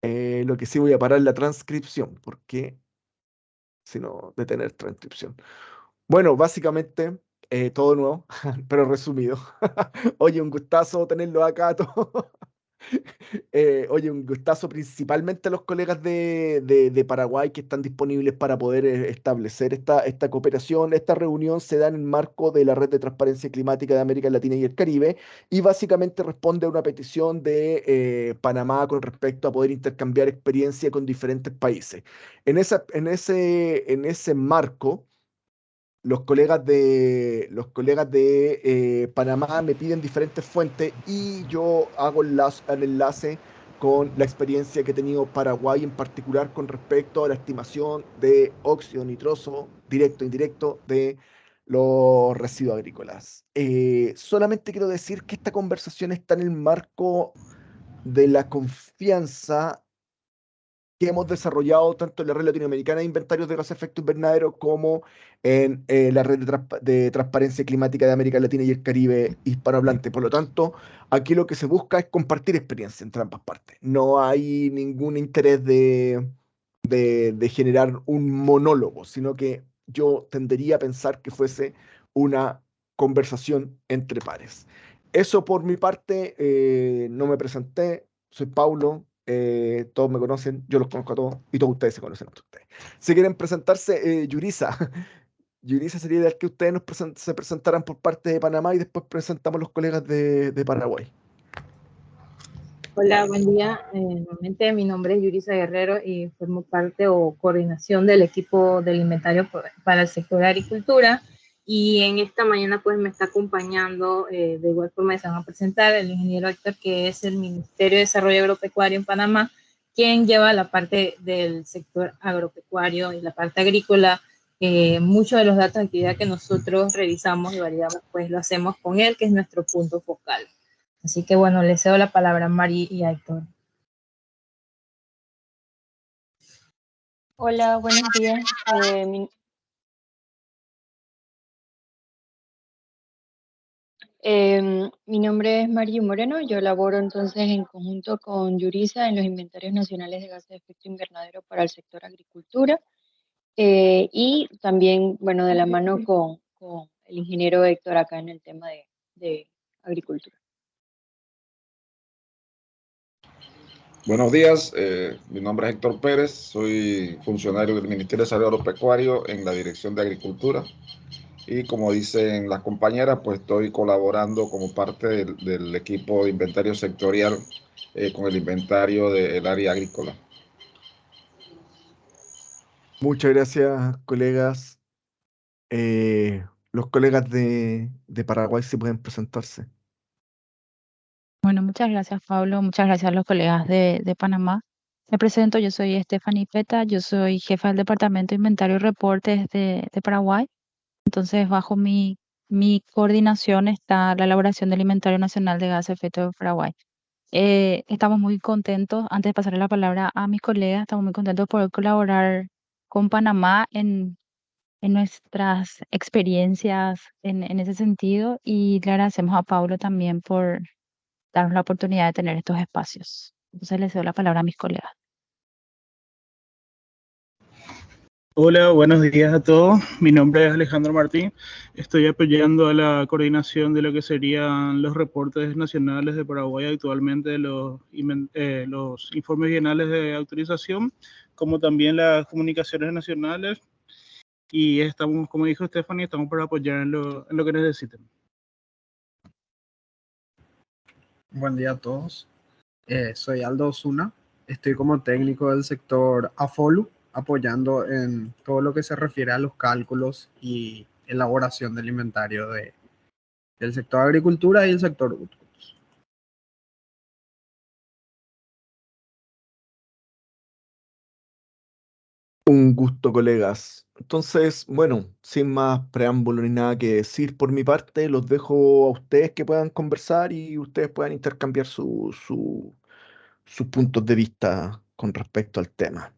Lo que sí voy a parar la transcripción, porque si no, detener transcripción. Bueno, básicamente, todo nuevo, pero resumido. Oye, un gustazo tenerlo acá todos. Oye, un gustazo principalmente a los colegas de Paraguay que están disponibles para poder establecer esta cooperación. Esta reunión se da en el marco de la Red de Transparencia Climática de América Latina y el Caribe y básicamente responde a una petición de Panamá con respecto a poder intercambiar experiencia con diferentes países. En ese marco los colegas de Panamá me piden diferentes fuentes y yo hago el enlace con la experiencia que ha tenido Paraguay en particular con respecto a la estimación de óxido nitroso directo e indirecto de los residuos agrícolas. Solamente quiero decir que esta conversación está en el marco de la confianza que hemos desarrollado tanto en la red latinoamericana de inventarios de gases de efecto invernadero como en la red de transparencia climática de América Latina y el Caribe hispanohablante. Por lo tanto, aquí lo que se busca es compartir experiencia entre ambas partes. No hay ningún interés de generar un monólogo, sino que yo tendería a pensar que fuese una conversación entre pares. Eso por mi parte, no me presenté, soy Paulo, todos me conocen, yo los conozco a todos y todos ustedes se conocen entre ustedes. Si quieren presentarse, Yurisa, Yurisa sería ideal que ustedes se presentaran por parte de Panamá y después presentamos los colegas de Paraguay. Hola, buen día. Nuevamente, mi nombre es Yurisa Guerrero y formo parte o coordinación del equipo del inventario para el sector de agricultura. Y en esta mañana pues me está acompañando, de igual forma se van a presentar el ingeniero Héctor, que es el Ministerio de Desarrollo Agropecuario en Panamá, quien lleva la parte del sector agropecuario y la parte agrícola. Muchos de los datos de actividad que nosotros revisamos y validamos pues lo hacemos con él, que es nuestro punto focal. Así que bueno, le cedo la palabra a Mari y a Héctor. Hola, buenos días. Mi nombre es Mario Moreno. Yo laboro entonces en conjunto con Yurisa en los inventarios nacionales de gases de efecto invernadero para el sector agricultura, y también, bueno, de la mano con el ingeniero Héctor acá en el tema de agricultura. Buenos días, mi nombre es Héctor Pérez, soy funcionario del Ministerio de Desarrollo Agropecuario en la Dirección de Agricultura y como dicen las compañeras, pues estoy colaborando como parte del equipo de inventario sectorial con el inventario del área agrícola. Muchas gracias, colegas. Los colegas de Paraguay si pueden presentarse. Bueno, muchas gracias, Pablo. Muchas gracias a los colegas de Panamá. Me presento, yo soy Stephanie Peta, yo soy jefa del Departamento de Inventario y Reportes de Paraguay. Entonces, bajo mi coordinación está la elaboración del Inventario Nacional de Gases de Efecto de Paraguay. Estamos muy contentos, antes de pasarle la palabra a mis colegas, estamos muy contentos por colaborar con Panamá en nuestras experiencias en ese sentido y le agradecemos a Pablo también por darnos la oportunidad de tener estos espacios. Entonces les doy la palabra a mis colegas. Hola, buenos días a todos. Mi nombre es Alejandro Martín. Estoy apoyando a la coordinación de lo que serían los reportes nacionales de Paraguay actualmente, los informes bienales de autorización, como también las comunicaciones nacionales. Y estamos, como dijo Stephanie, estamos para apoyar en lo que necesiten. Buen día a todos. Soy Aldo Osuna. Estoy como técnico del sector AFOLU, apoyando en todo lo que se refiere a los cálculos y elaboración del inventario del sector agricultura y el sector UTCO. Un gusto, colegas. Entonces, bueno, sin más preámbulo ni nada que decir por mi parte, los dejo a ustedes que puedan conversar y ustedes puedan intercambiar sus puntos de vista con respecto al tema.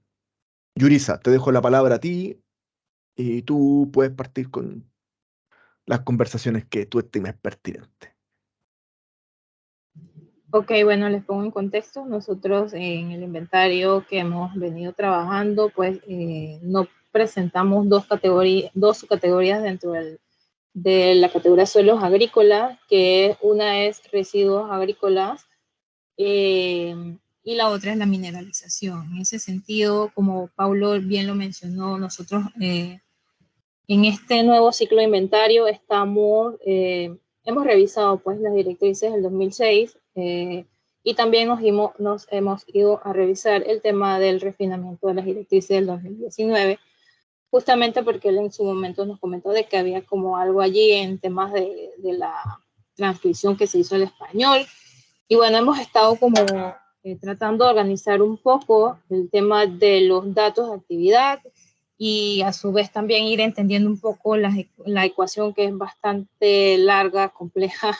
Yurisa, te dejo la palabra a ti y tú puedes partir con las conversaciones que tú estimes pertinentes. Ok, bueno, les pongo en contexto. Nosotros en el inventario que hemos venido trabajando, pues no presentamos dos subcategorías dentro de la categoría suelos agrícolas, que una es residuos agrícolas y la otra es la mineralización. En ese sentido, como Paulo bien lo mencionó, nosotros en este nuevo ciclo de inventario hemos revisado pues las directrices del 2006 y también nos hemos ido a revisar el tema del refinamiento de las directrices del 2019, justamente porque él en su momento nos comentó de que había como algo allí en temas de la transcripción que se hizo al español. Y bueno, hemos estado como tratando de organizar un poco el tema de los datos de actividad y a su vez también ir entendiendo un poco la ecuación que es bastante larga, compleja.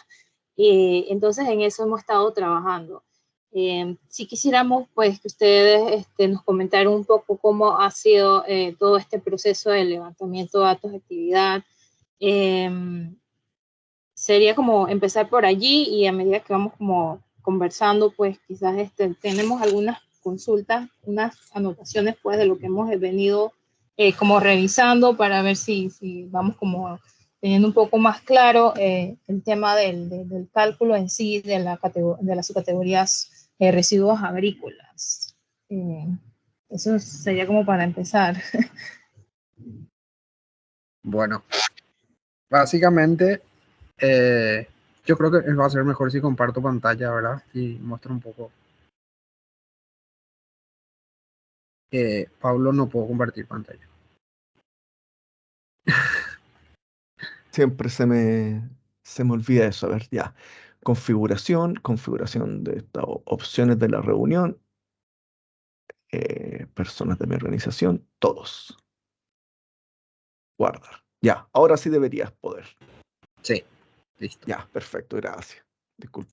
Entonces en eso hemos estado trabajando. Si quisiéramos pues que ustedes nos comentaran un poco cómo ha sido todo este proceso de levantamiento de datos de actividad. Sería como empezar por allí y a medida que vamos como conversando, pues quizás tenemos algunas consultas, unas anotaciones pues de lo que hemos venido como revisando para ver si vamos como teniendo un poco más claro el tema del cálculo en sí de las subcategorías residuos agrícolas. Eso sería como para empezar. Bueno, básicamente yo creo que va a ser mejor si comparto pantalla, ¿verdad? Y muestro un poco. Pablo, no puedo compartir pantalla. Siempre se me olvida eso. A ver, ya. Configuración de estas opciones de la reunión, personas de mi organización, todos. Guardar. Ya, ahora sí deberías poder. Sí, listo. Ya, perfecto, gracias. Disculpa.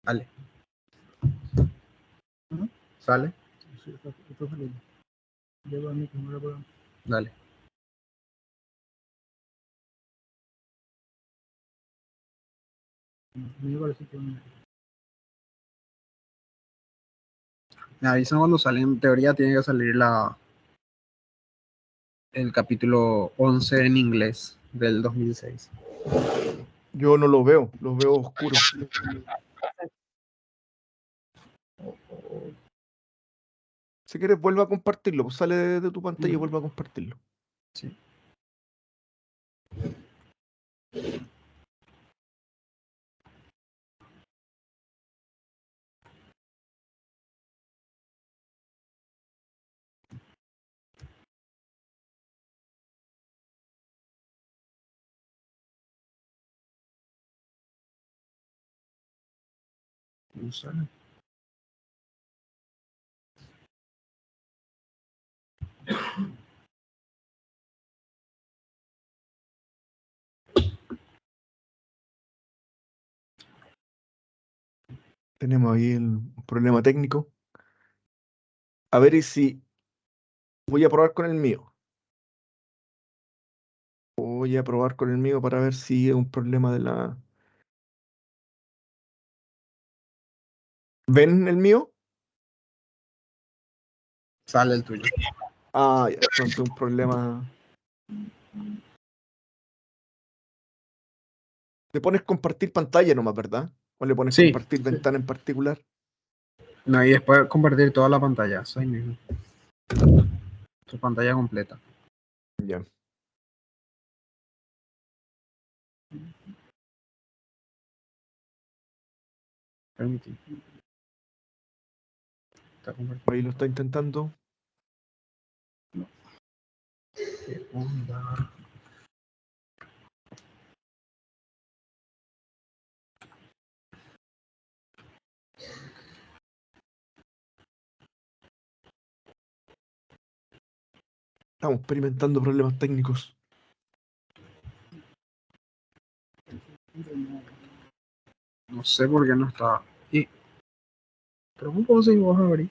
Vale. ¿Sale? Dale. Me avisan cuando sale. En teoría tiene que salir el capítulo 11 en inglés del 2006. Yo no lo veo oscuro. Si quieres, vuelve a compartirlo. Pues sale de tu pantalla y vuelve a compartirlo. Sí. No sale. Tenemos ahí un problema técnico. A ver y si voy a probar con el mío. Voy a probar con el mío para ver si es un problema de la... ¿Ven el mío? Sale el tuyo. Ah, ya, entonces un problema... Le pones compartir pantalla nomás, ¿verdad? ¿O le pones Sí. compartir ventana en particular? No, y después compartir toda la pantalla. Eso ahí mismo. Tu pantalla completa. Ya. Permitir. Ahí lo está intentando. ¿Qué onda? Estamos experimentando problemas técnicos. No sé por qué no está. Y Pero ¿cómo puedo seguir vos abrís?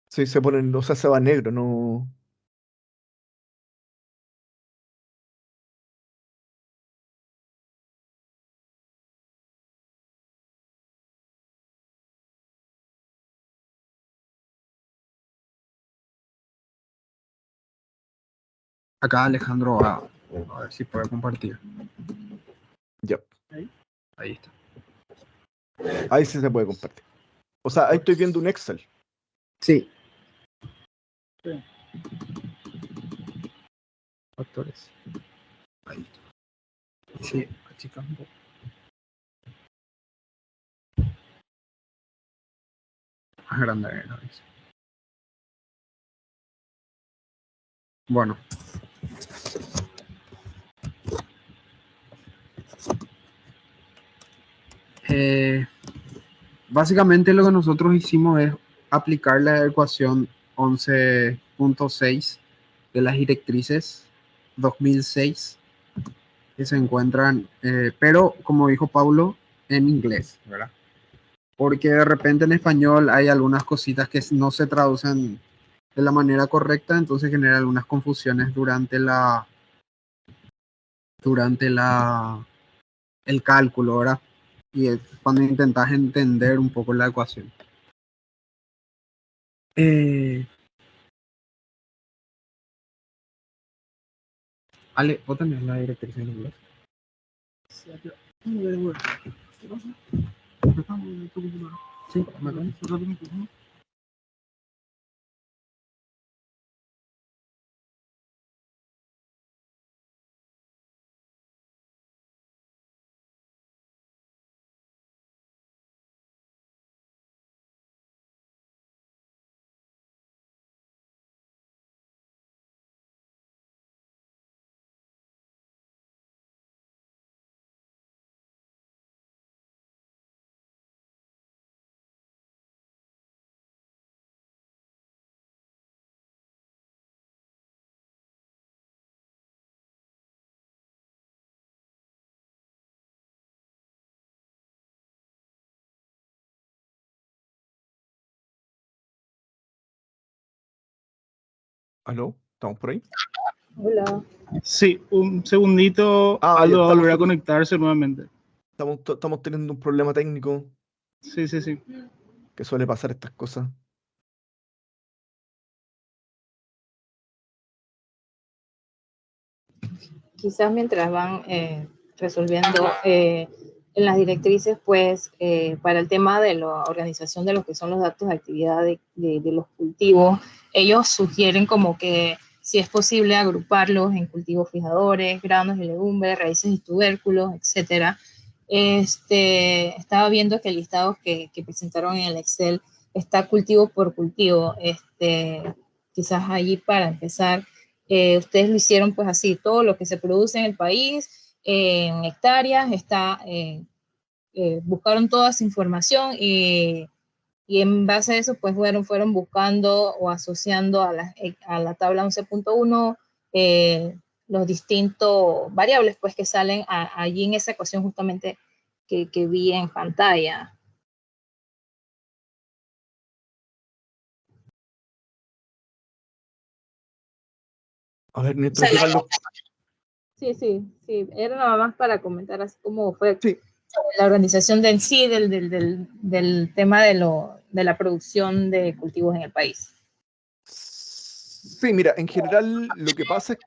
Sí, se ponen, o sea, se va negro, no. Acá Alejandro va a ver si puede compartir. Ya. Ahí está. Ahí sí se puede compartir. O sea, ahí estoy viendo un Excel. Sí. Factores. Ahí está. Sí, achicando. Más grande la vez. Bueno. Básicamente lo que nosotros hicimos es aplicar la ecuación 11.6 de las directrices 2006 que se encuentran, pero como dijo Paulo, en inglés, ¿verdad? Porque de repente en español hay algunas cositas que no se traducen de la manera correcta, entonces genera algunas confusiones durante el cálculo, ¿verdad? Y cuando intentas entender un poco la ecuación. Ale, ¿vos tenés la directriz en inglés? Sí, ¿Aló? ¿Estamos por ahí? Hola. Sí, un segundito, Ah, ya Aldo va a estamos, volver a conectarse nuevamente. estamos teniendo un problema técnico Sí, sí, sí. que suele pasar estas cosas. Quizás mientras van resolviendo en las directrices, pues para el tema de la organización de lo que son los datos de actividad de los cultivos, ellos sugieren como que si es posible agruparlos en cultivos fijadores, granos y legumbres, raíces y tubérculos, etcétera. Estaba viendo que el listado que presentaron en el Excel está cultivo por cultivo. Quizás allí para empezar ustedes lo hicieron pues así, todo lo que se produce en el país, en hectáreas, buscaron toda esa información y en base a eso pues fueron buscando o asociando a la tabla 11.1 los distintos variables pues que salen allí en esa ecuación justamente que vi en pantalla. A ver, O mientras sea, llegan los. sí, era nada más para comentar así como fue Sí, la organización de en sí del tema de la producción de cultivos en el país. sí, mira, en general lo que pasa es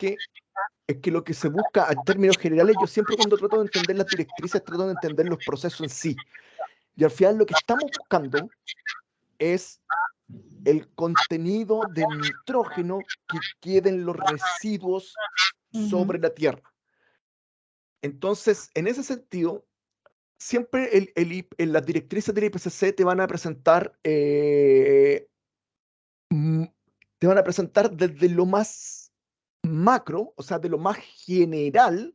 que lo que se busca en términos generales, yo siempre cuando trato de entender las directrices, trato de entender los procesos en sí. Y al final lo que estamos buscando es el contenido de nitrógeno que queden los residuos sobre la tierra. Entonces, en ese sentido, siempre en las directrices del IPCC te van a presentar desde lo más macro, o sea, de lo más general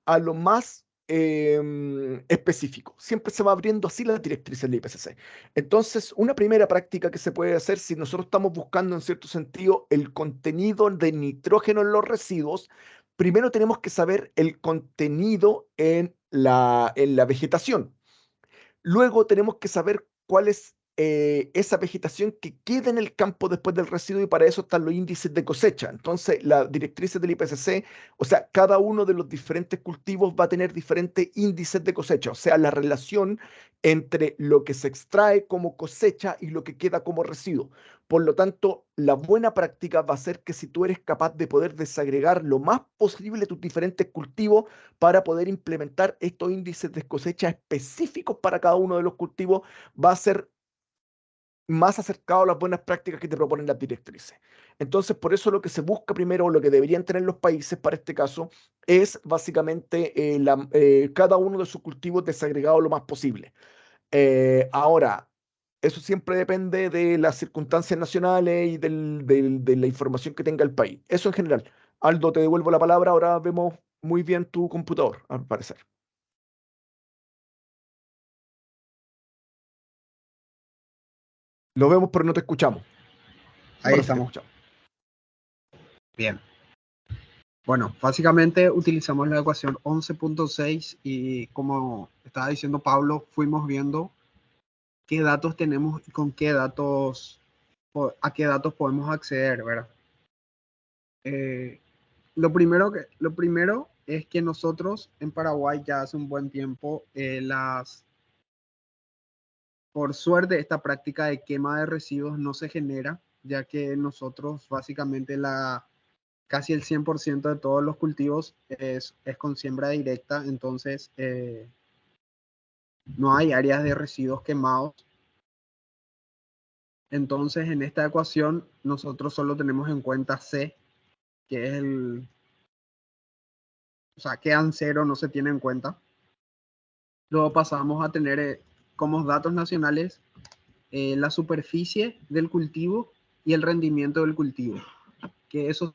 a lo más específico. Siempre se va abriendo así las directrices del IPCC. Entonces, una primera práctica que se puede hacer si nosotros estamos buscando en cierto sentido el contenido de nitrógeno en los residuos, primero tenemos que saber el contenido en en la vegetación. Luego tenemos que saber cuál es esa vegetación que queda en el campo después del residuo, y para eso están los índices de cosecha. Entonces, las directrices del IPCC, o sea, cada uno de los diferentes cultivos va a tener diferentes índices de cosecha, o sea, la relación entre lo que se extrae como cosecha y lo que queda como residuo. Por lo tanto, la buena práctica va a ser que si tú eres capaz de poder desagregar lo más posible tus diferentes cultivos para poder implementar estos índices de cosecha específicos para cada uno de los cultivos, va a ser más acercado a las buenas prácticas que te proponen las directrices. Entonces, por eso lo que se busca primero, o lo que deberían tener los países para este caso, es básicamente cada uno de sus cultivos desagregado lo más posible. Ahora, eso siempre depende de las circunstancias nacionales y de la información que tenga el país. Eso en general. Aldo, te devuelvo la palabra. Ahora vemos muy bien tu computador, al parecer. Lo vemos, pero no te escuchamos. Ahí Ahora sí te estamos. escuchamos. Bien. Bueno, básicamente utilizamos la ecuación 11.6 y, como estaba diciendo Pablo, fuimos viendo qué datos tenemos y con qué datos, a qué datos podemos acceder, ¿verdad? Lo primero es que nosotros en Paraguay ya hace un buen tiempo, por suerte, esta práctica de quema de residuos no se genera, ya que nosotros básicamente casi el 100% de todos los cultivos es con siembra directa, entonces no hay áreas de residuos quemados. Entonces, en esta ecuación nosotros solo tenemos en cuenta C, que es o sea, quedan cero, no se tiene en cuenta. Luego pasamos a tener como datos nacionales la superficie del cultivo y el rendimiento del cultivo, que eso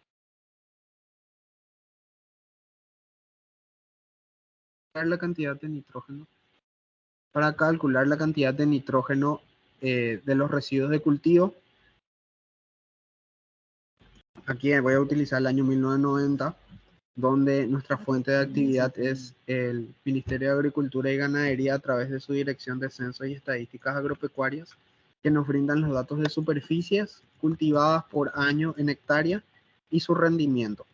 es la cantidad de nitrógeno. Para calcular la cantidad de nitrógeno de los residuos de cultivo, aquí voy a utilizar el año 1990, donde nuestra fuente de actividad es el Ministerio de Agricultura y Ganadería a través de su Dirección de Censos y Estadísticas Agropecuarias, que nos brindan los datos de superficies cultivadas por año en hectárea y su rendimiento.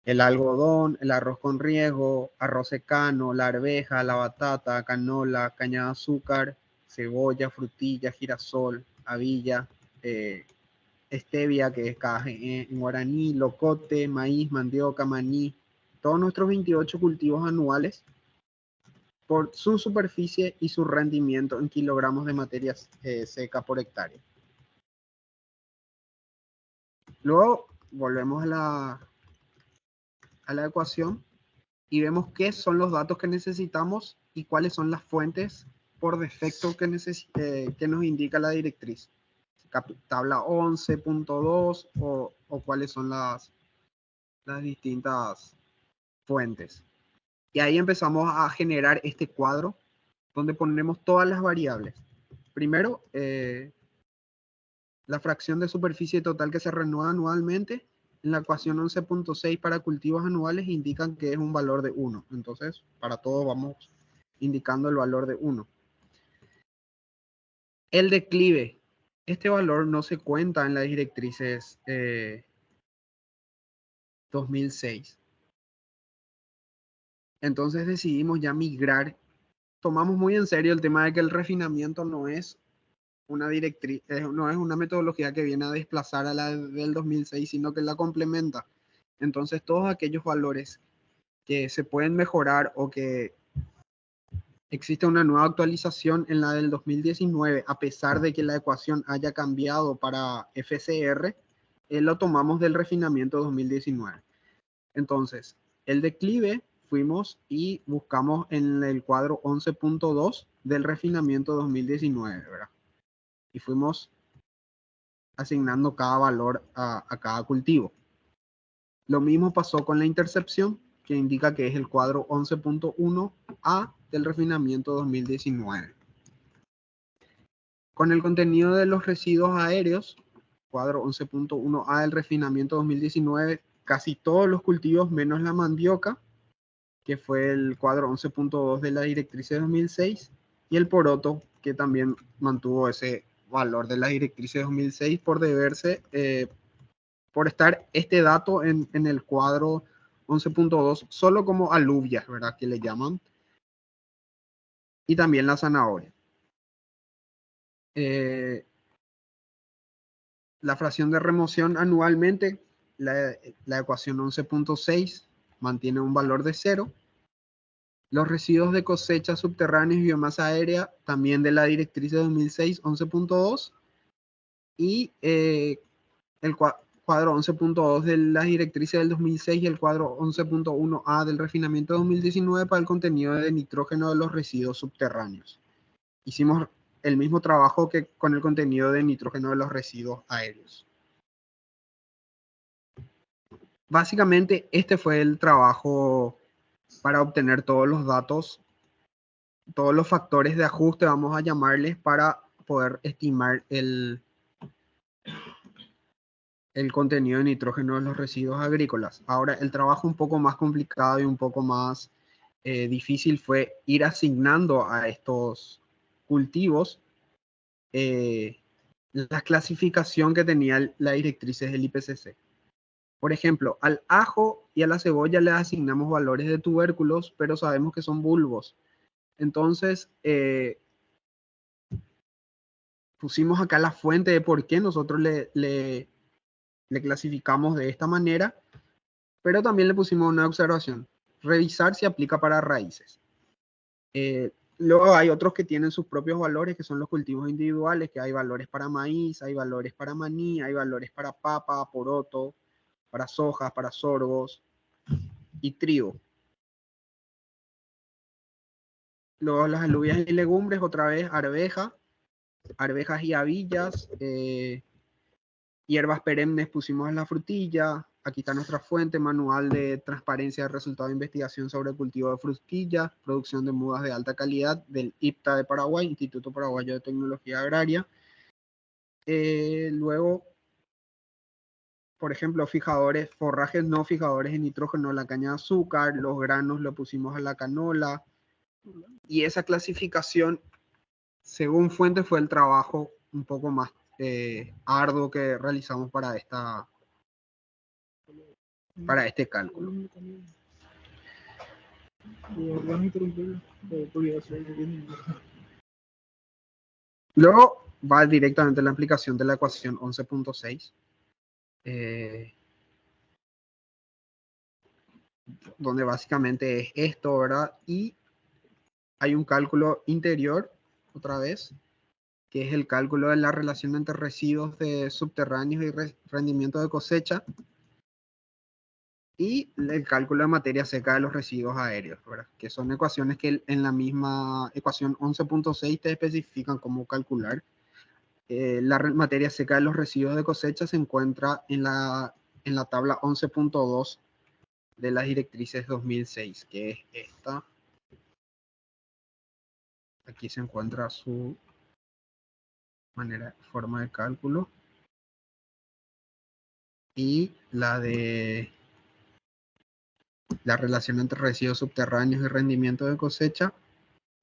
El algodón, el arroz con riego, arroz secano, la arveja, la batata, canola, caña de azúcar, cebolla, frutilla, girasol, habilla, stevia, que es en guaraní, locote, maíz, mandioca, maní, todos nuestros 28 cultivos anuales por su superficie y su rendimiento en kilogramos de materia seca por hectárea. Luego volvemos a la ecuación y vemos qué son los datos que necesitamos y cuáles son las fuentes por defecto que nos indica la directriz. Tabla 11.2 o cuáles son las distintas fuentes. Y ahí empezamos a generar este cuadro donde ponemos todas las variables. Primero, la fracción de superficie total que se renueva anualmente. En la ecuación 11.6 para cultivos anuales indican que es un valor de 1. Entonces, para todos vamos indicando el valor de 1. El declive. Este valor no se cuenta en las directrices 2006. Entonces decidimos ya migrar. Tomamos muy en serio el tema de que el refinamiento no es una directriz, no es una metodología que viene a desplazar a la del 2006, sino que la complementa. Entonces, todos aquellos valores que se pueden mejorar o que existe una nueva actualización en la del 2019, a pesar de que la ecuación haya cambiado para FCR, lo tomamos del refinamiento 2019. Entonces, el declive fuimos y buscamos en el cuadro 11.2 del refinamiento 2019, ¿verdad? Y fuimos asignando cada valor a cada cultivo. Lo mismo pasó con la intercepción, que indica que es el cuadro 11.1A del refinamiento 2019. Con el contenido de los residuos aéreos, cuadro 11.1A del refinamiento 2019, casi todos los cultivos menos la mandioca, que fue el cuadro 11.2 de la directriz de 2006, y el poroto, que también mantuvo ese valor de la directriz de 2006 por deberse, por estar este dato en el cuadro 11.2 solo como alubias, ¿verdad? Que le llaman. Y también la zanahoria. La fracción de remoción anualmente, la ecuación 11.6 mantiene un valor de 0. Los residuos de cosecha subterráneos y biomasa aérea, también de la directriz de 2006, 11.2. Y el cuadro 11.2 de las directrices del 2006 y el cuadro 11.1a del refinamiento de 2019 para el contenido de nitrógeno de los residuos subterráneos. Hicimos el mismo trabajo que con el contenido de nitrógeno de los residuos aéreos. Básicamente, este fue el trabajo para obtener todos los datos, todos los factores de ajuste, vamos a llamarles, para poder estimar el contenido de nitrógeno de los residuos agrícolas. Ahora, el trabajo un poco más complicado y un poco más difícil fue ir asignando a estos cultivos la clasificación que tenía la directrices del IPCC. Por ejemplo, al ajo y a la cebolla le asignamos valores de tubérculos, pero sabemos que son bulbos. Entonces, pusimos acá la fuente de por qué nosotros le clasificamos de esta manera, pero también le pusimos una observación: revisar si aplica para raíces. Luego hay otros que tienen sus propios valores, que son los cultivos individuales, que hay valores para maíz, hay valores para maní, hay valores para papa, poroto, para sojas, para sorgos y trigo. Luego las alubias y legumbres, otra vez arvejas y habillas, hierbas perennes pusimos en la frutilla. Aquí está nuestra fuente: manual de transparencia de resultados de investigación sobre el cultivo de frutilla, producción de mudas de alta calidad del IPTA de Paraguay, Instituto Paraguayo de Tecnología Agraria. Luego, por ejemplo, fijadores, forrajes no fijadores de nitrógeno, la caña de azúcar, los granos lo pusimos a la canola. Y esa clasificación, según fuente, fue el trabajo un poco más arduo que realizamos para este cálculo. Luego va directamente la aplicación de la ecuación 11.6, donde básicamente es esto, ¿verdad? Y hay un cálculo interior, otra vez, que es el cálculo de la relación entre residuos de subterráneos y rendimiento de cosecha, y el cálculo de materia seca de los residuos aéreos, ¿verdad? Que son ecuaciones que en la misma ecuación 11.6 te especifican cómo calcular. La materia seca de los residuos de cosecha se encuentra en la tabla 11.2 de las directrices 2006, que es esta. Aquí se encuentra su forma de cálculo. Y la de la relación entre residuos subterráneos y rendimiento de cosecha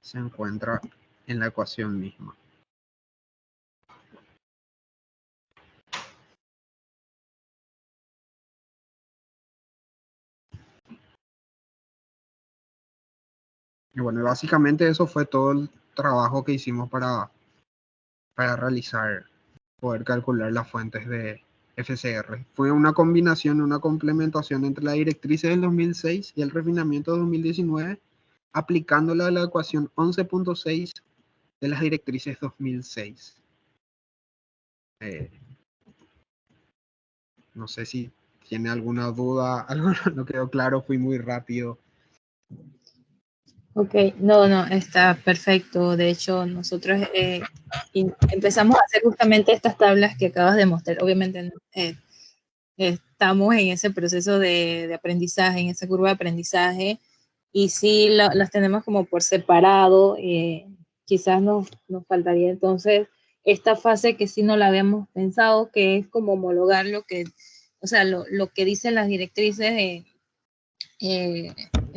se encuentra en la ecuación misma. Y bueno, básicamente eso fue todo el trabajo que hicimos para poder calcular las fuentes de FCR. Fue una combinación, una complementación entre la directriz del 2006 y el refinamiento de 2019, aplicándola a la ecuación 11.6 de las directrices 2006. No sé si tiene alguna duda, algo no quedó claro, fui muy rápido. Ok, no, está perfecto. De hecho, nosotros empezamos a hacer justamente estas tablas que acabas de mostrar. Obviamente estamos en ese proceso de aprendizaje, en esa curva de aprendizaje, y sí las tenemos como por separado. Quizás nos faltaría entonces esta fase que sí no la habíamos pensado, que es como homologar lo que dicen las directrices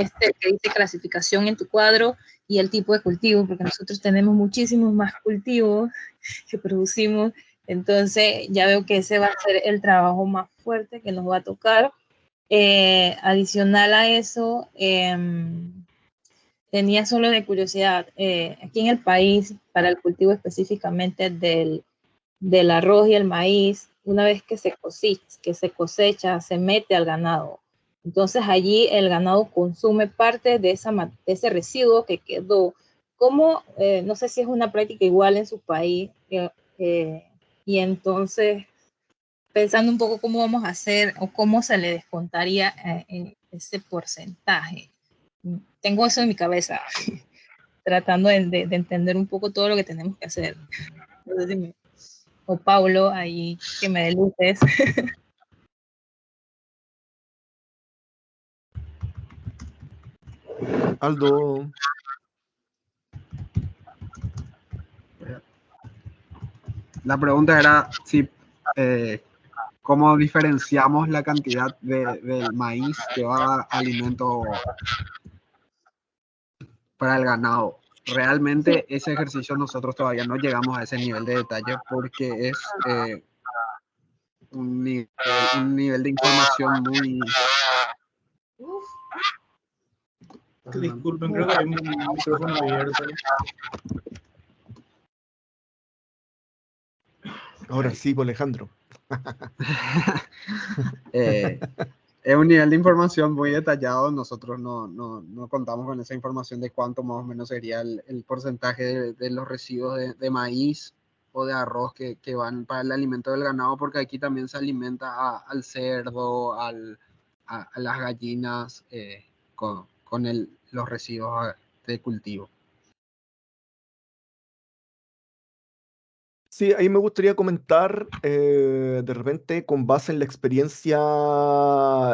que dice clasificación en tu cuadro y el tipo de cultivo, porque nosotros tenemos muchísimos más cultivos que producimos. Entonces ya veo que ese va a ser el trabajo más fuerte que nos va a tocar. Adicional a eso, tenía solo de curiosidad, aquí en el país, para el cultivo específicamente del arroz y el maíz, una vez que se cosecha, se mete al ganado. Entonces allí el ganado consume parte de ese residuo que quedó. ¿Cómo? No sé si es una práctica igual en su país. Y entonces, pensando un poco cómo vamos a hacer o cómo se le descontaría ese porcentaje. Tengo eso en mi cabeza, tratando de entender un poco todo lo que tenemos que hacer. No sé si o Paulo, ahí que me dé luces. Aldo. La pregunta era si cómo diferenciamos la cantidad del maíz que va a alimento para el ganado. Realmente ese ejercicio nosotros todavía no llegamos a ese nivel de detalle porque es un nivel de información muy... Disculpen, creo que hay un micrófono abierto. Ahora sí, pues, Alejandro. Es un nivel de información muy detallado. Nosotros no contamos con esa información de cuánto más o menos sería el porcentaje de los residuos de maíz o de arroz que van para el alimento del ganado, porque aquí también se alimenta al cerdo, a las gallinas con los residuos de cultivo. Sí, ahí me gustaría comentar, de repente, con base en la experiencia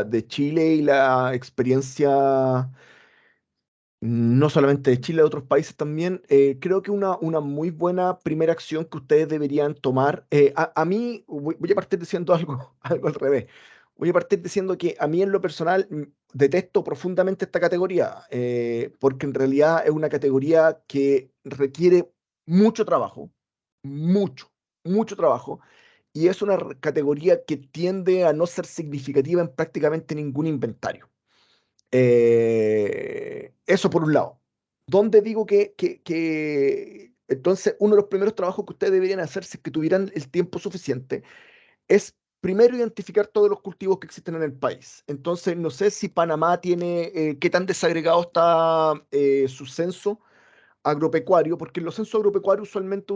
de Chile y la experiencia no solamente de Chile, de otros países también, creo que una muy buena primera acción que ustedes deberían tomar, a mí voy a partir diciendo algo, algo al revés. Voy a partir diciendo que a mí en lo personal detesto profundamente esta categoría, porque en realidad es una categoría que requiere mucho trabajo, mucho, mucho trabajo, y es una categoría que tiende a no ser significativa en prácticamente ningún inventario. Eso por un lado. ¿Dónde digo entonces uno de los primeros trabajos que ustedes deberían hacer si es que tuvieran el tiempo suficiente es primero identificar todos los cultivos que existen en el país? Entonces, no sé si Panamá tiene, qué tan desagregado está su censo agropecuario, porque en los censos agropecuarios usualmente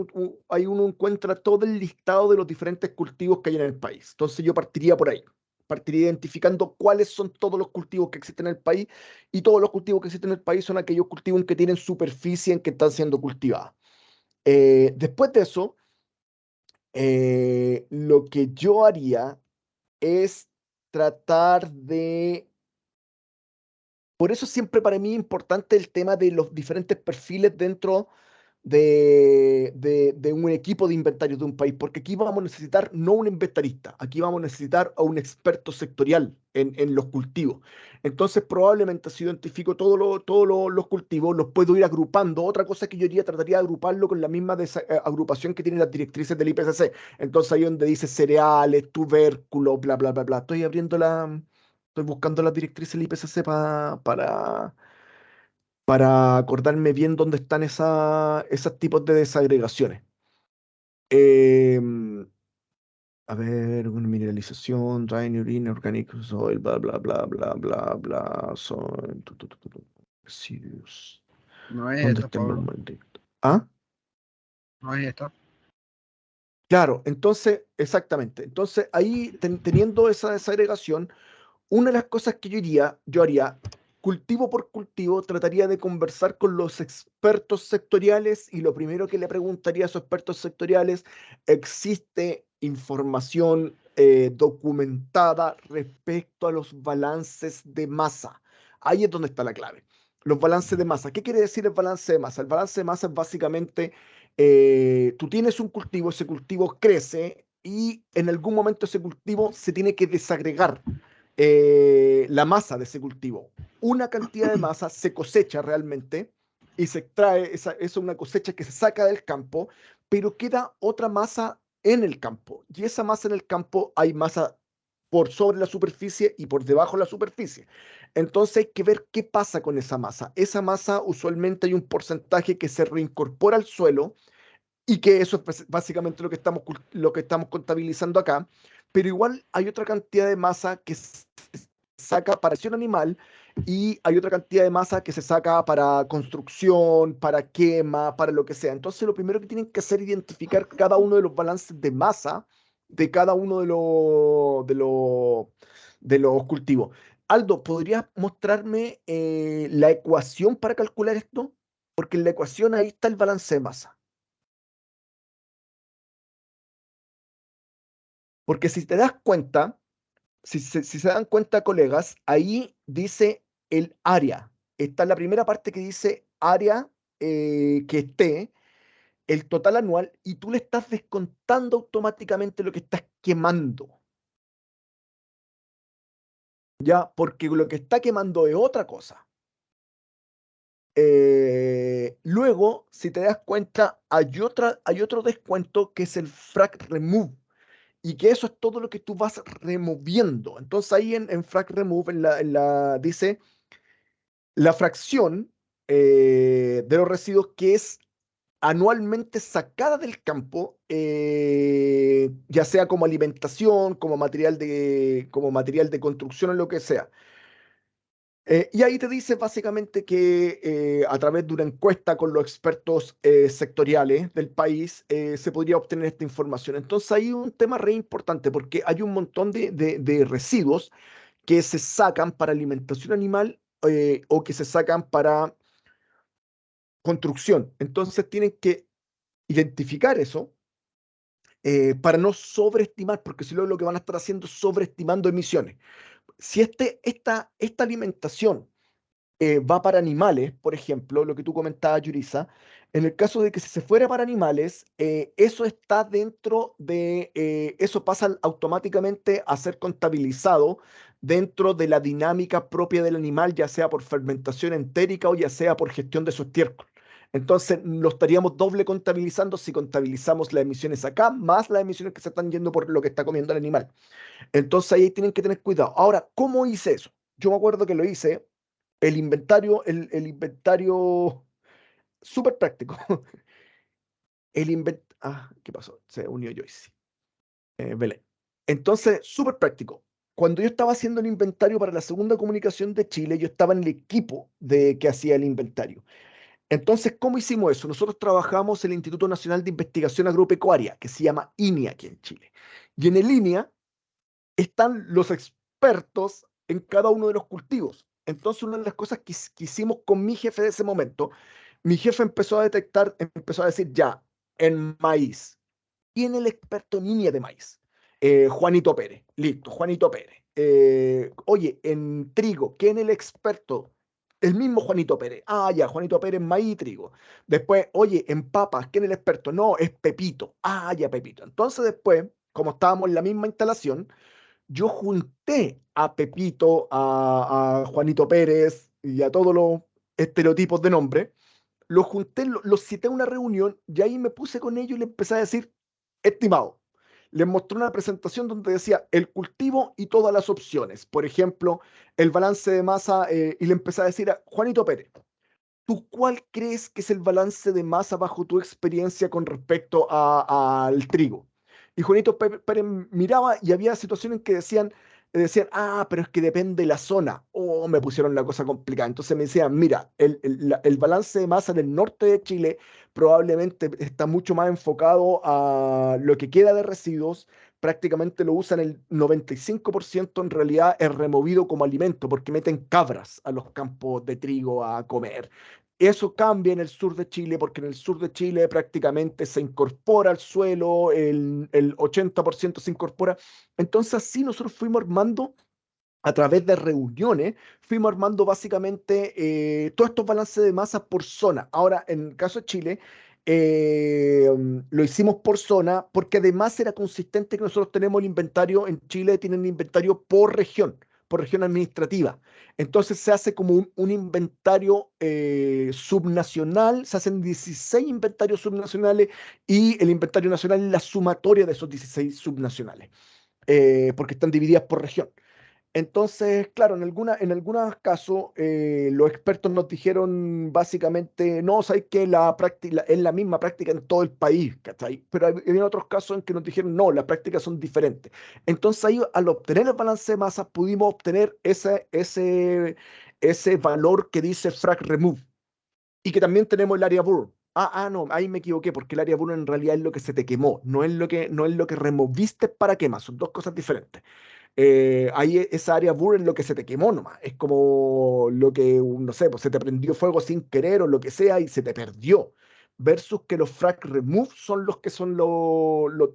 ahí uno encuentra todo el listado de los diferentes cultivos que hay en el país. Entonces yo partiría por ahí, partiría identificando cuáles son todos los cultivos que existen en el país, y todos los cultivos que existen en el país son aquellos cultivos que tienen superficie en que están siendo cultivadas. Después de eso, lo que yo haría es tratar de... Por eso siempre para mí es importante el tema de los diferentes perfiles dentro de un equipo de inventarios de un país, porque aquí vamos a necesitar no un inventarista, aquí vamos a necesitar a un experto sectorial en los cultivos. Entonces, probablemente si identifico todos los cultivos, los puedo ir agrupando. Otra cosa que yo haría, trataría de agruparlo con la misma agrupación que tienen las directrices del IPCC. Entonces, ahí donde dice cereales, tubérculos, bla, bla, bla, bla. Estoy buscando las directrices del IPCC para acordarme bien dónde están esos tipos de desagregaciones. Em, a ver, una mineralización, drying urine, organic soil, bla, bla, bla, bla, bla, bla, soil, residuos. No es ¿Dónde esto, está el Pablo. normalito? ¿Ah? No es esto. Claro, entonces, exactamente. Entonces, ahí teniendo esa desagregación, una de las cosas que yo haría, cultivo por cultivo, trataría de conversar con los expertos sectoriales, y lo primero que le preguntaría a esos expertos sectoriales: ¿existe información documentada respecto a los balances de masa? Ahí es donde está la clave. Los balances de masa. ¿Qué quiere decir el balance de masa? El balance de masa es básicamente, tú tienes un cultivo, ese cultivo crece y en algún momento ese cultivo se tiene que desagregar. la masa de ese cultivo. Una cantidad de masa se cosecha realmente y se extrae, esa es una cosecha que se saca del campo, pero queda otra masa en el campo. Y esa masa en el campo hay masa por sobre la superficie y por debajo de la superficie. Entonces hay que ver qué pasa con esa masa. Esa masa usualmente hay un porcentaje que se reincorpora al suelo y que eso es básicamente lo que estamos contabilizando acá, pero igual hay otra cantidad de masa que se saca para acción animal y hay otra cantidad de masa que se saca para construcción, para quema, para lo que sea. Entonces lo primero que tienen que hacer es identificar cada uno de los balances de masa de cada uno de los cultivos. Aldo, ¿podrías mostrarme la ecuación para calcular esto? Porque en la ecuación ahí está el balance de masa. Porque si te das cuenta, si se dan cuenta, colegas, ahí dice el área. Está la primera parte que dice área que esté, el total anual, y tú le estás descontando automáticamente lo que estás quemando. Ya, porque lo que está quemando es otra cosa. Luego, si te das cuenta, hay otro descuento que es el frac remove. Y que eso es todo lo que tú vas removiendo. Entonces ahí en frac remove dice la fracción de los residuos que es anualmente sacada del campo, ya sea como alimentación, como material de construcción o lo que sea. Y ahí te dice básicamente que a través de una encuesta con los expertos sectoriales del país se podría obtener esta información. Entonces hay un tema re importante porque hay un montón de residuos que se sacan para alimentación animal o que se sacan para construcción. Entonces tienen que identificar eso para no sobreestimar, porque si no lo que van a estar haciendo es sobreestimando emisiones. Si esta alimentación va para animales, por ejemplo, lo que tú comentabas, Yurisa, en el caso de que si se fuera para animales, eso está dentro eso pasa automáticamente a ser contabilizado dentro de la dinámica propia del animal, ya sea por fermentación entérica o ya sea por gestión de su estiércol. Entonces, lo estaríamos doble contabilizando si contabilizamos las emisiones acá, más las emisiones que se están yendo por lo que está comiendo el animal. Entonces, ahí tienen que tener cuidado. Ahora, ¿cómo hice eso? Yo me acuerdo que lo hice el inventario súper práctico. ¿Qué pasó? Se unió Joyce. Belén. Entonces, súper práctico. Cuando yo estaba haciendo el inventario para la segunda comunicación de Chile, yo estaba en el equipo que hacía el inventario. Entonces, ¿cómo hicimos eso? Nosotros trabajamos en el Instituto Nacional de Investigación Agropecuaria, que se llama INIA aquí en Chile. Y en el INIA están los expertos en cada uno de los cultivos. Entonces, una de las cosas que hicimos con mi jefe de ese momento, mi jefe empezó empezó a decir, ya, en maíz, ¿quién es el experto en línea de maíz? Juanito Pérez, listo, Juanito Pérez. Oye, en trigo, ¿quién es el experto? El mismo Juanito Pérez. Ah, ya, Juanito Pérez, maíz y trigo. Después, oye, en papas, ¿quién es el experto? No, es Pepito. Ah, ya, Pepito. Entonces después, como estábamos en la misma instalación, yo junté a Pepito, a Juanito Pérez y a todos los estereotipos de nombre, los junté, los cité a una reunión y ahí me puse con ellos y les empecé a decir, estimado, les mostré una presentación donde decía el cultivo y todas las opciones, por ejemplo, el balance de masa, y le empecé a decir a Juanito Pérez, ¿tú cuál crees que es el balance de masa bajo tu experiencia con respecto al trigo? Y Juanito Pérez miraba y había situaciones en que decían, pero es que depende de la zona. Oh, me pusieron la cosa complicada. Entonces me decían, mira, el balance de masa en el norte de Chile probablemente está mucho más enfocado a lo que queda de residuos. Prácticamente lo usan el 95%, en realidad es removido como alimento porque meten cabras a los campos de trigo a comer. Eso cambia en el sur de Chile porque en el sur de Chile prácticamente se incorpora al suelo, el 80% se incorpora. Entonces así nosotros fuimos armando a través de reuniones, fuimos armando básicamente todos estos balances de masa por zona. Ahora, en el caso de Chile, lo hicimos por zona porque además era consistente que nosotros tenemos el inventario en Chile, tienen el inventario por región. por región administrativa. Entonces se hace como un inventario subnacional, se hacen 16 inventarios subnacionales y el inventario nacional es la sumatoria de esos 16 subnacionales, porque están divididas por región. Entonces, claro, en algunos casos los expertos nos dijeron básicamente, no, sabes que la práctica es la misma práctica en todo el país, ¿cachai? Pero había otros casos en que nos dijeron, no, las prácticas son diferentes. Entonces ahí, al obtener el balance de masa, pudimos obtener ese valor que dice frag remove y que también tenemos el área burn. No, ahí me equivoqué, porque el área burn en realidad es lo que se te quemó, no es lo que removiste para quemar, son dos cosas diferentes. Ahí esa área burn es lo que se te quemó nomás. Es como lo que, no sé, pues se te prendió fuego sin querer o lo que sea y se te perdió. Versus que los frag remove son los que son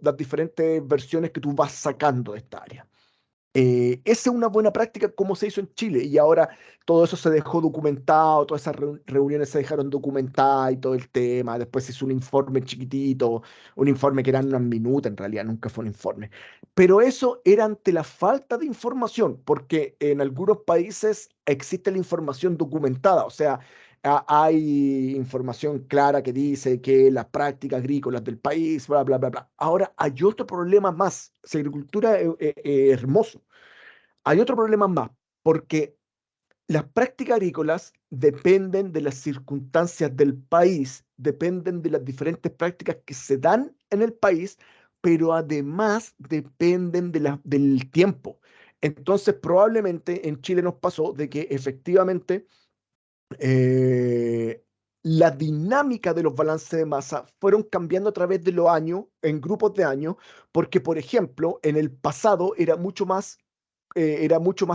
las diferentes versiones que tú vas sacando de esta área. Esa es una buena práctica como se hizo en Chile y ahora todo eso se dejó documentado, todas esas reuniones se dejaron documentadas y todo el tema. Después se hizo un informe chiquitito, un informe que eran unas minutas, en realidad nunca fue un informe. Pero eso era ante la falta de información, porque en algunos países existe la información documentada, o sea, hay información clara que dice que las prácticas agrícolas del país, bla, bla, bla, bla. Ahora hay otro problema más. Si agricultura es hermoso. Hay otro problema más, porque las prácticas agrícolas dependen de las circunstancias del país, dependen de las diferentes prácticas que se dan en el país, pero además dependen del tiempo. Entonces, probablemente en Chile nos pasó de que efectivamente eh, la dinámica de los balances de masa fueron cambiando a través de los años, en grupos de años, porque, por ejemplo, en el pasado era mucho más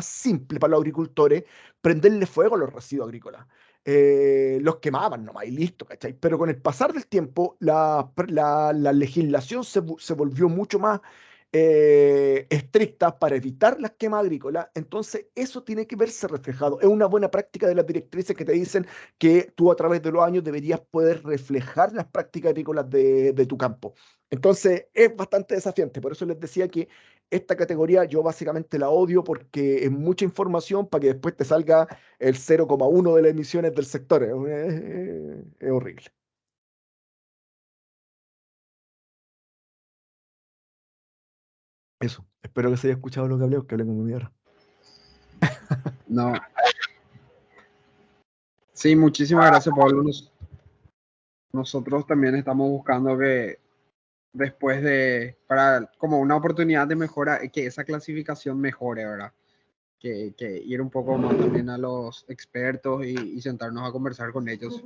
simple para los agricultores prenderle fuego a los residuos agrícolas. Los quemaban nomás y listo, ¿cachai? Pero con el pasar del tiempo, la legislación se volvió mucho más estricta para evitar las quemas agrícolas. Entonces, eso tiene que verse reflejado. Es una buena práctica de las directrices que te dicen que tú a través de los años deberías poder reflejar las prácticas agrícolas de tu campo. Entonces, es bastante desafiante. Por eso les decía que esta categoría yo básicamente la odio porque es mucha información para que después te salga el 0,1 de las emisiones del sector. Es horrible. Eso. Espero que se haya escuchado lo que hablé como mierda. No. Sí, muchísimas gracias, Pablo. Nosotros también estamos buscando que para como una oportunidad de mejora, que esa clasificación mejore, ¿verdad? Que ir un poco más también a los expertos y sentarnos a conversar con ellos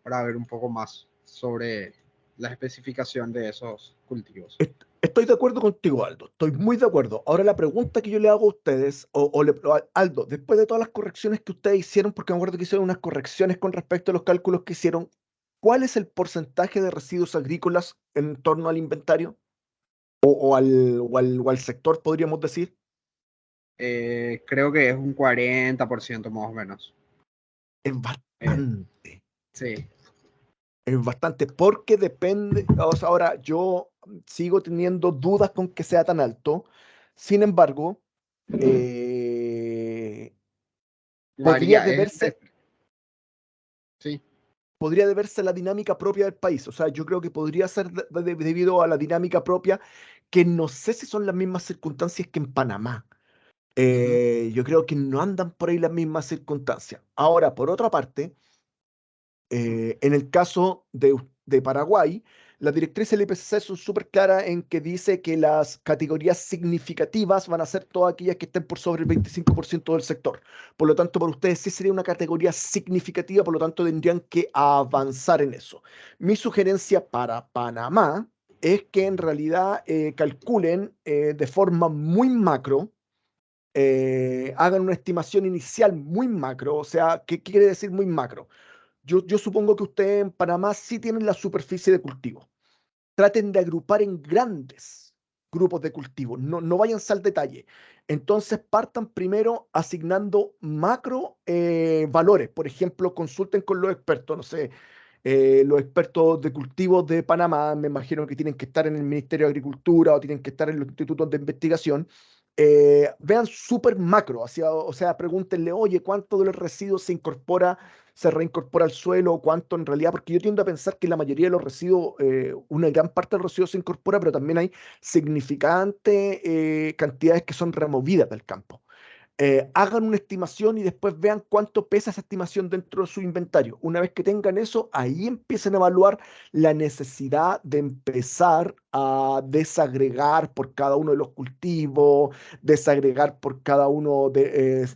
para ver un poco más sobre la especificación de esos cultivos. Estoy de acuerdo contigo, Aldo. Estoy muy de acuerdo. Ahora la pregunta que yo le hago a ustedes, Aldo, después de todas las correcciones que ustedes hicieron, porque me acuerdo que hicieron unas correcciones con respecto a los cálculos que hicieron, ¿cuál es el porcentaje de residuos agrícolas en torno al inventario? O al sector, podríamos decir. Creo que es un 40% más o menos. Es bastante. Sí. Es bastante, porque depende. O sea, ahora yo sigo teniendo dudas con que sea tan alto. Sin embargo, podría Varía, sí. podría deberse a la dinámica propia del país. O sea, yo creo que podría ser debido a la dinámica propia, que no sé si son las mismas circunstancias que en Panamá. Yo creo que no andan por ahí las mismas circunstancias. Ahora, por otra parte, en el caso de Paraguay, las directrices del IPCC son súper claras en que dice que las categorías significativas van a ser todas aquellas que estén por sobre el 25% del sector. Por lo tanto, para ustedes sí sería una categoría significativa, por lo tanto tendrían que avanzar en eso. Mi sugerencia para Panamá es que en realidad calculen de forma muy macro, hagan una estimación inicial muy macro. O sea, ¿qué quiere decir muy macro? Yo supongo que ustedes en Panamá sí tienen la superficie de cultivo. Traten de agrupar en grandes grupos de cultivo, no vayan al detalle. Entonces partan primero asignando macro valores. Por ejemplo, consulten con los expertos, no sé, los expertos de cultivos de Panamá, me imagino que tienen que estar en el Ministerio de Agricultura o tienen que estar en los institutos de investigación. vean súper macro, o sea, pregúntenle, oye, ¿cuánto del residuo se reincorpora al suelo? ¿O cuánto en realidad? Porque yo tiendo a pensar que la mayoría de los residuos, una gran parte del residuo se incorpora, pero también hay significantes cantidades que son removidas del campo. Hagan una estimación y después vean cuánto pesa esa estimación dentro de su inventario. Una vez que tengan eso, ahí empiecen a evaluar la necesidad de empezar a desagregar por cada uno de los cultivos, desagregar por cada uno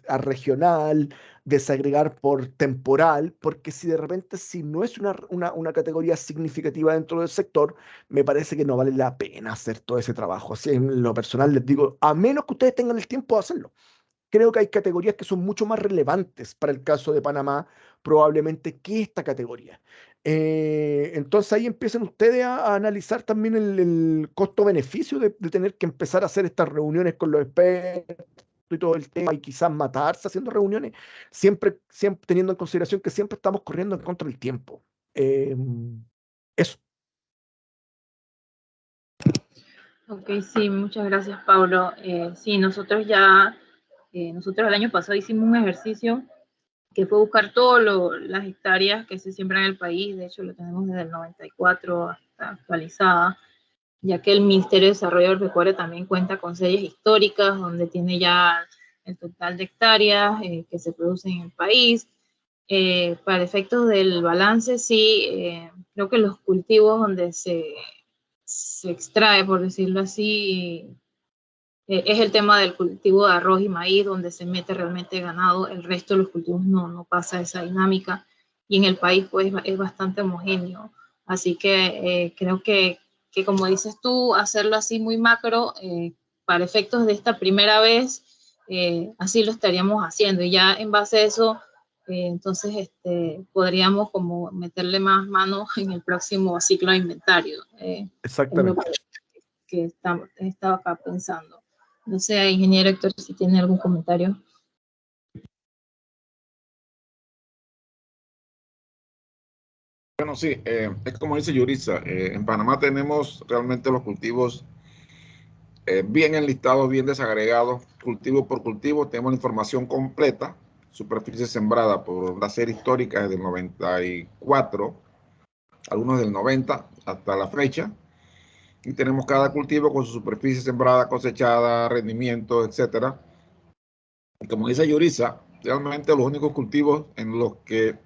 a regional, desagregar por temporal, porque si de repente si no es una categoría significativa dentro del sector, me parece que no vale la pena hacer todo ese trabajo. Así en lo personal les digo, a menos que ustedes tengan el tiempo de hacerlo. Creo que hay categorías que son mucho más relevantes para el caso de Panamá, probablemente, que esta categoría. Entonces ahí empiezan ustedes a analizar también el costo-beneficio de tener que empezar a hacer estas reuniones con los expertos y todo el tema y quizás matarse haciendo reuniones, siempre teniendo en consideración que siempre estamos corriendo en contra del tiempo. Eh, Eso. Ok, sí, muchas gracias, Pablo. Sí, nosotros el año pasado hicimos un ejercicio que fue buscar todas las hectáreas que se siembran en el país. De hecho, lo tenemos desde el 94 hasta actualizada, ya que el Ministerio de Desarrollo Agropecuario también cuenta con series históricas donde tiene ya el total de hectáreas que se producen en el país. Para efectos del balance, sí, creo que los cultivos donde se extrae, por decirlo así, es el tema del cultivo de arroz y maíz, donde se mete realmente ganado. El resto de los cultivos no pasa esa dinámica, y en el país pues es bastante homogéneo. Así que creo que como dices tú, hacerlo así muy macro, para efectos de esta primera vez, así lo estaríamos haciendo, y ya en base a eso, entonces podríamos como meterle más mano en el próximo ciclo de inventario. Es lo Exactamente. que estaba acá pensando. No sé, ingeniero Héctor, si tiene algún comentario. Bueno, sí, es como dice Yurisa, en Panamá tenemos realmente los cultivos bien enlistados, bien desagregados, cultivo por cultivo, tenemos la información completa, superficie sembrada por la serie histórica desde el 94, algunos del 90 hasta la fecha, y tenemos cada cultivo con su superficie sembrada, cosechada, rendimiento, etcétera. Y como dice Yurisa, realmente los únicos cultivos en los que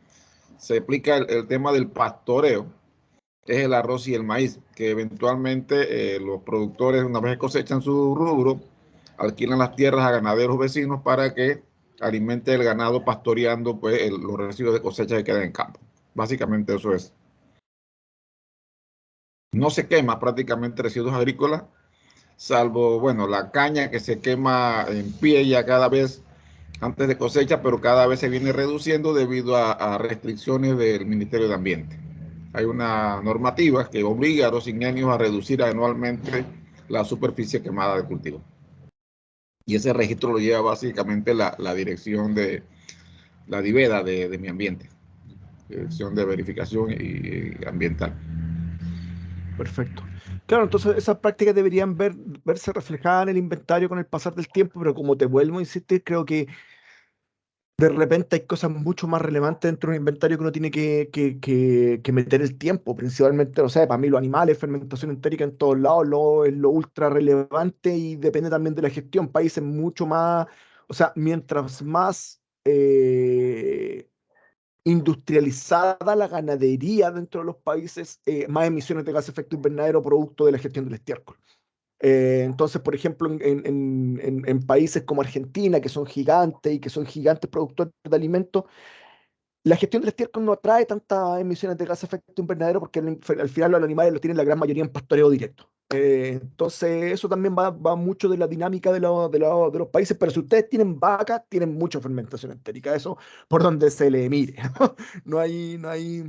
se aplica el tema del pastoreo es el arroz y el maíz, que eventualmente los productores, una vez que cosechan su rubro, alquilan las tierras a ganaderos vecinos para que alimente el ganado pastoreando pues, los residuos de cosecha que quedan en campo. Básicamente eso es. No se quema prácticamente residuos agrícolas, salvo, bueno, la caña que se quema en pie ya cada vez antes de cosecha, pero cada vez se viene reduciendo debido a restricciones del Ministerio de Ambiente. Hay una normativa que obliga a los ingenios a reducir anualmente la superficie quemada de cultivo. Y ese registro lo lleva básicamente la dirección de la DIVEDA de Medio Ambiente, Dirección de Verificación y Ambiental. Perfecto. Claro, entonces esas prácticas deberían verse reflejadas en el inventario con el pasar del tiempo, pero como te vuelvo a insistir, creo que de repente hay cosas mucho más relevantes dentro de un inventario que uno tiene que meter el tiempo, principalmente, o sea, para mí los animales, fermentación entérica en todos lados, es lo ultra relevante y depende también de la gestión. Países mucho más, o sea, mientras más industrializada la ganadería dentro de los países, más emisiones de gas de efecto invernadero producto de la gestión del estiércol. Entonces, por ejemplo, en países como Argentina, que son gigantes y que son gigantes productores de alimentos, la gestión del estiércol no atrae tantas emisiones de gas de efecto invernadero porque al final los animales los tienen la gran mayoría en pastoreo directo. Entonces, eso también va mucho de la dinámica de los países, pero si ustedes tienen vacas, tienen mucha fermentación entérica, eso por donde se le mire. No hay, no hay,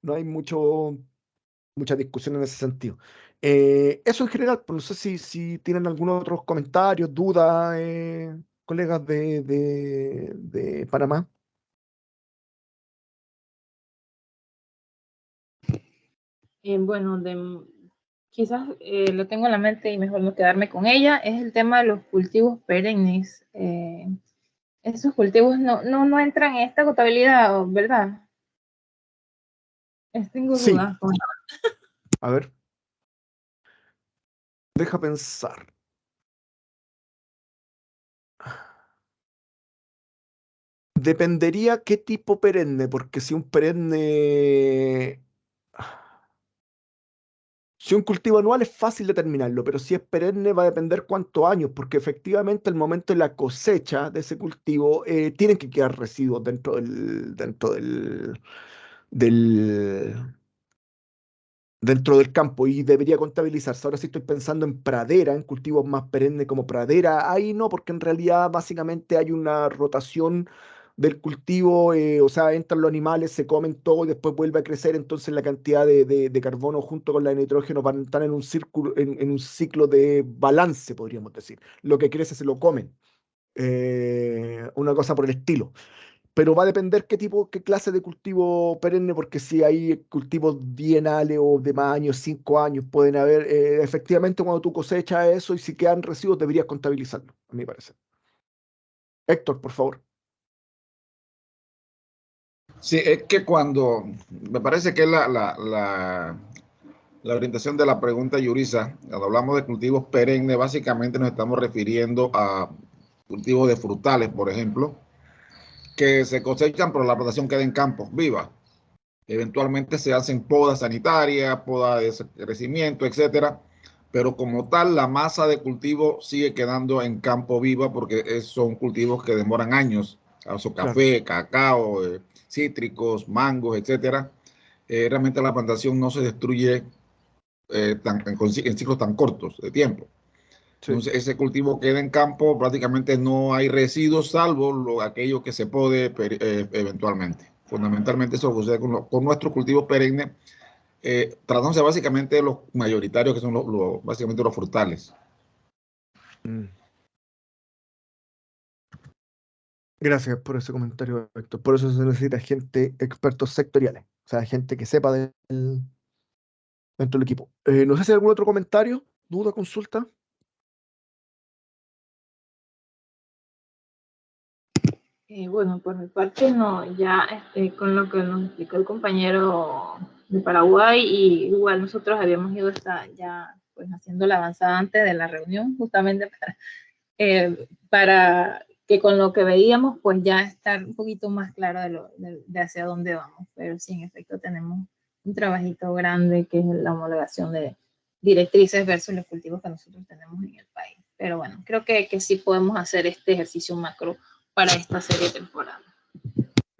no hay mucha discusión en ese sentido. Eso en general, pues no sé si tienen algunos otros comentarios, dudas, colegas de Panamá. Bueno, quizás lo tengo en la mente y mejor no quedarme con ella, es el tema de los cultivos perennes. Esos cultivos no entran en esta contabilidad, ¿verdad? Tengo Sí, dudas. a ver, deja pensar. Dependería qué tipo perenne, porque si un perenne... Si un cultivo anual es fácil determinarlo, pero si es perenne va a depender cuántos años, porque efectivamente al momento de la cosecha de ese cultivo tienen que quedar residuos del, dentro del campo y debería contabilizarse. Ahora sí estoy pensando en pradera, en cultivos más perennes como pradera. Ahí no, porque en realidad básicamente hay una rotación del cultivo, o sea, entran los animales, se comen todo y después vuelve a crecer, entonces la cantidad de carbono junto con la de nitrógeno van a estar en un círculo, en un ciclo de balance, podríamos decir. Lo que crece se lo comen. Una cosa por el estilo, pero va a depender qué tipo, qué clase de cultivo perenne, porque si hay cultivos bienales o de más años, 5 años, pueden haber, efectivamente cuando tú cosechas eso y si quedan residuos deberías contabilizarlo, a mi parecer. Héctor, por favor. Sí, es que cuando, me parece que es la orientación de la pregunta, Yurisa, cuando hablamos de cultivos perennes, básicamente nos estamos refiriendo a cultivos de frutales, por ejemplo, que se cosechan, pero la plantación queda en campos vivas. Eventualmente se hacen podas sanitarias, poda de crecimiento, etcétera. Pero como tal, la masa de cultivo sigue quedando en campo viva porque son cultivos que demoran años. Caso Claro, café, cacao, cítricos, mangos, etcétera. Realmente la plantación no se destruye en ciclos tan cortos de tiempo. sí, Entonces, ese cultivo queda en campo, prácticamente no hay residuos, salvo aquello que se pode eventualmente. Fundamentalmente eso sucede con nuestros cultivos perennes, tratándose básicamente de los mayoritarios, que son básicamente los frutales. Mm. Gracias por ese comentario, Héctor. Por eso se necesita gente, expertos sectoriales, o sea, gente que sepa dentro del equipo. No sé si hay algún otro comentario, duda, consulta. Bueno, por mi parte no, ya con lo que nos explicó el compañero de Paraguay, y igual nosotros habíamos ido ya pues haciendo la avanzada antes de la reunión, justamente para que con lo que veíamos pues ya estar un poquito más claro de hacia dónde vamos, pero sí, en efecto tenemos un trabajito grande que es la homologación de directrices versus los cultivos que nosotros tenemos en el país. Pero bueno, creo que sí podemos hacer este ejercicio macro para esta serie de temporada.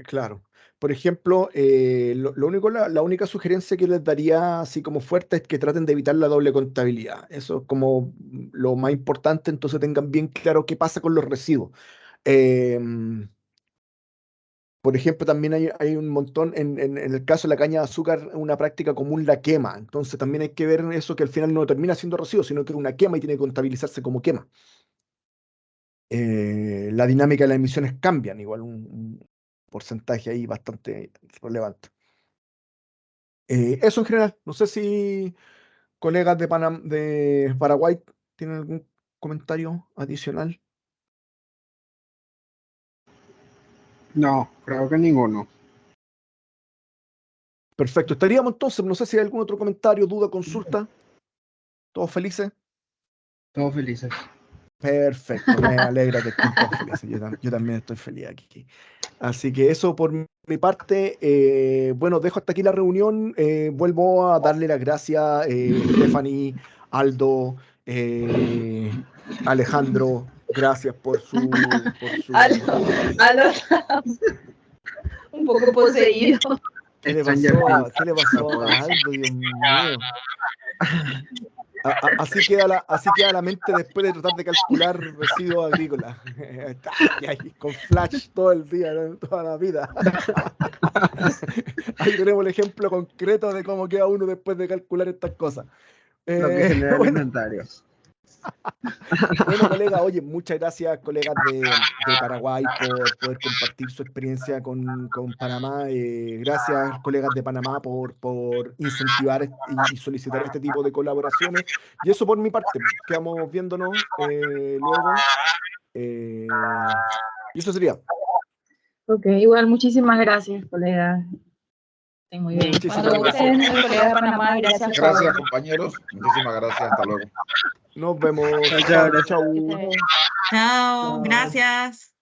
Claro. Por ejemplo, lo único, la única sugerencia que les daría así como fuerte es que traten de evitar la doble contabilidad. Eso es como lo más importante, entonces tengan bien claro qué pasa con los residuos. Em, por ejemplo, también hay un montón, en el caso de la caña de azúcar, una práctica común la quema. Entonces también hay que ver eso que al final no termina siendo residuo, sino que es una quema y tiene que contabilizarse como quema. La dinámica de las emisiones cambian, igual un porcentaje ahí bastante relevante. Eso en general. No sé si colegas de Paraguay tienen algún comentario adicional. No, creo que ninguno. Perfecto. Estaríamos entonces, no sé si hay algún otro comentario, duda, consulta. ¿Todos felices? Todos felices. Perfecto, me alegra que estén todos felices. Yo también estoy feliz aquí. Así que eso por mi parte. Bueno, dejo hasta aquí la reunión. Vuelvo a darle las gracias, Stephanie, Aldo, Alejandro. Gracias por Aló, un poco poseído. ¿Qué le Stranger pasó? Things. ¿Qué le pasó a Aldo? Dios mío. Así queda la mente después de tratar de calcular residuos agrícolas. Y ahí, con Flash todo el día, ¿no? Toda la vida. Ahí tenemos el ejemplo concreto de cómo queda uno después de calcular estas cosas. Lo que genera el Bueno, inventario. Bueno, colega, oye, muchas gracias, colegas de Paraguay, por poder compartir su experiencia con Panamá. Gracias, colegas de Panamá, por incentivar y solicitar este tipo de colaboraciones. Y eso por mi parte, quedamos viéndonos luego. Y eso sería. Ok, igual, muchísimas gracias, colega. Estén muy bien. Muchísimas Cuando gracias. gusten, los colegas de Panamá, gracias. Gracias, compañeros. Muchísimas gracias. Hasta luego. Nos vemos. Muchas Chao, gracias. chao. Que esté bien. Chao, gracias.